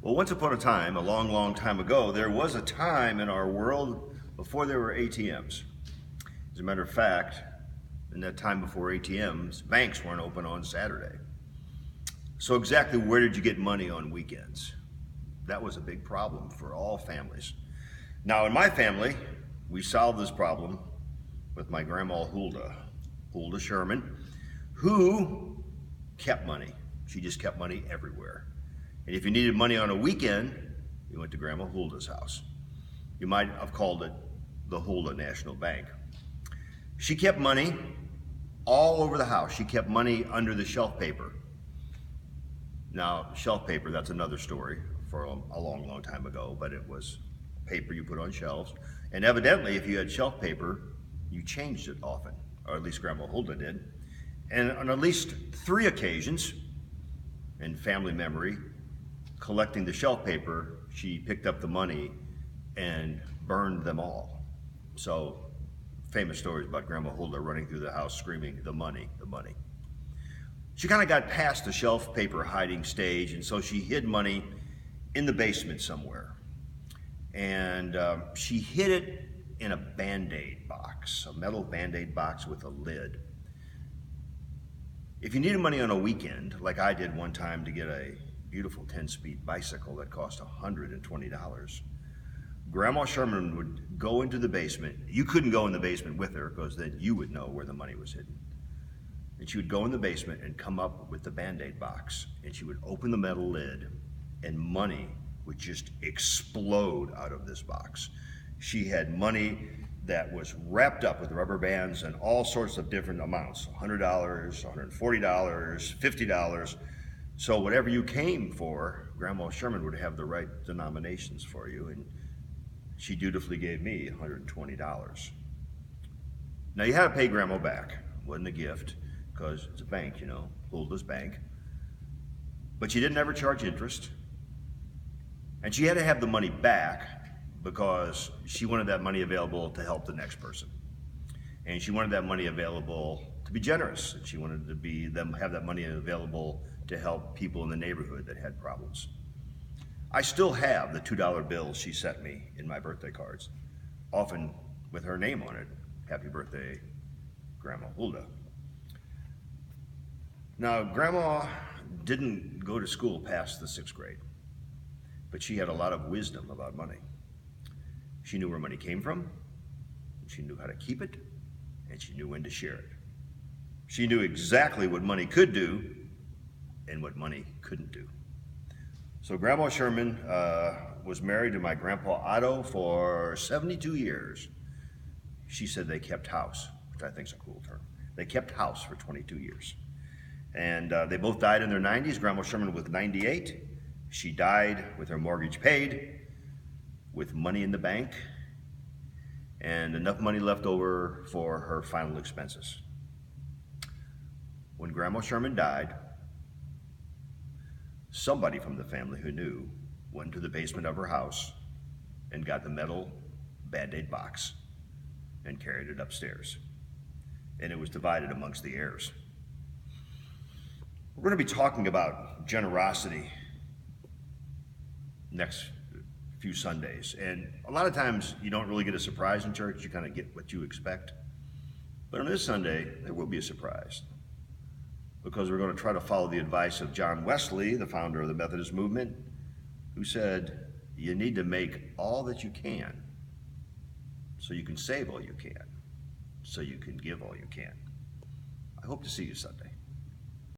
Well, once upon a time, a long, long time ago, there was a time in our world before there were ATMs. As a matter of fact, in that time before ATMs, banks weren't open on Saturday. So exactly where did you get money on weekends? That was a big problem for all families. Now, in my family, we solved this problem with my grandma Hulda Sherman, who kept money. She just kept money everywhere. And if you needed money on a weekend, you went to Grandma Hulda's house. You might have called it the Hulda National Bank. She kept money all over the house. She kept money under the shelf paper. Now, shelf paper, that's another story for a long, long time ago, but it was paper you put on shelves. And evidently, if you had shelf paper, you changed it often, or at least Grandma Hulda did. And on at least 3 occasions, in family memory, collecting the shelf paper, she picked up the money and burned them all. So, famous stories about Grandma Hulda running through the house screaming, "The money, the money." She kind of got past the shelf paper hiding stage, and so she hid money in the basement somewhere. And she hid it in a Band-Aid box, a metal Band-Aid box with a lid. If you needed money on a weekend, like I did one time to get a beautiful 10-speed bicycle that cost $120, Grandma Sherman would go into the basement. You couldn't go in the basement with her because then you would know where the money was hidden. And she would go in the basement and come up with the Band-Aid box, and she would open the metal lid, and money would just explode out of this box. She had money that was wrapped up with rubber bands and all sorts of different amounts, $100, $140, $50. So whatever you came for, Grandma Sherman would have the right denominations for you, and she dutifully gave me $120. Now you had to pay Grandma back. It wasn't a gift, because it's a bank, you know, Hulda's Bank. But she didn't ever charge interest. And she had to have the money back because she wanted that money available to help the next person. And she wanted that money available to be generous. And she wanted to have that money available to help people in the neighborhood that had problems. I still have the $2 bills she sent me in my birthday cards, often with her name on it. Happy birthday, Grandma Hulda. Now, Grandma didn't go to school past the 6th grade, but she had a lot of wisdom about money. She knew where money came from, she knew how to keep it, and she knew when to share it. She knew exactly what money could do and what money couldn't do. So Grandma Sherman was married to my Grandpa Otto for 72 years. She said they kept house, which I think is a cool term. They kept house for 22 years. And they both died in their 90s. Grandma Sherman was 98. She died with her mortgage paid, with money in the bank, and enough money left over for her final expenses. When Grandma Sherman died, somebody from the family who knew went to the basement of her house and got the metal Band-Aid box and carried it upstairs. And it was divided amongst the heirs. We're going to be talking about generosity next few Sundays. And a lot of times you don't really get a surprise in church. You kind of get what you expect. But on this Sunday, there will be a surprise, because we're going to try to follow the advice of John Wesley, the founder of the Methodist movement, who said, you need to make all that you can so you can save all you can, so you can give all you can. I hope to see you Sunday.